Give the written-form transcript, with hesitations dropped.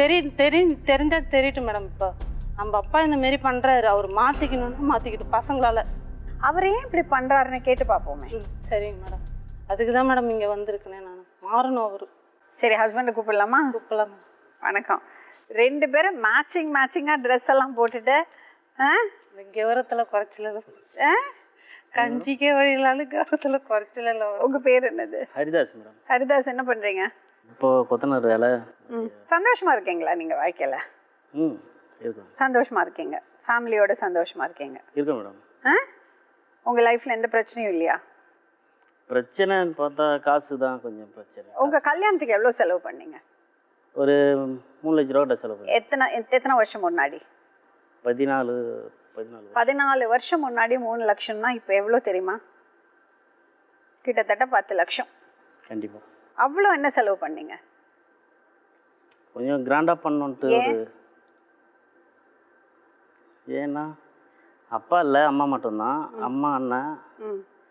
தெரிஞ்சா தெரியட்டும் மேடம். இப்போ நம்ம அப்பா இந்த மாரி பண்ணுறாரு, அவர் மாற்றிக்கணும்னு மாற்றிக்கிட்டு பசங்களால். அவர் ஏன் இப்படி பண்ணுறாருன்னு கேட்டு பார்ப்போமே. சரிங்க மேடம், அதுக்கு தான் மேடம் இங்கே வந்திருக்கேனே நான். மாறணும் அவரு. சரி, ஹஸ்பண்டை கூப்பிடலாமா? கூப்பிடலாம். வணக்கம். 2 பேரும் மேட்சிங்காக ட்ரெஸ் எல்லாம் போட்டுட்டு கௌரவத்தில் குறைச்சல கஞ்சிக்கே வழியிலாலும் கௌரவத்தில் குறைச்சல. உங்கள் பேர் என்னது? ஹரிதாஸ் மேடம். ஹரிதாஸ், என்ன பண்ணுறீங்க? இப்போது கொத்தனார் வேலை. சந்தோஷமாக இருக்கீங்களா நீங்கள் வாழ்க்கையில்? இருக்கும். சந்தோஷமாக இருக்கீங்க, ஃபேமிலியோட சந்தோஷமாக இருக்கீங்க? இருக்கேன் மேடம். உங்கள் லைஃப்பில் எந்த பிரச்சனையும் இல்லையா? பிரச்சனைன்னு பார்த்தா காசு தான் கொஞ்சம் பிரச்சனை. உங்கள் கல்யாணத்துக்கு எவ்வளோ செலவு பண்ணீங்க? ஒரு 3 லட்ச ரூபா செலவு பண்ணேன். எத்தனை வருஷம் முன்னாடி? 14 வருஷம் முன்னாடி 3 லட்சம்னா இப்போ எவ்வளோ தெரியுமா? கிட்டத்தட்ட 10 லட்சம். கண்டிப்பாக. அவ்வளோ என்ன செலவு பண்ணீங்க? கொஞ்சம் கிராண்டாக பண்ணோன்ட்டு. ஏன்னா அப்பா இல்லை, அம்மா மட்டும்தான். அம்மா அண்ணன்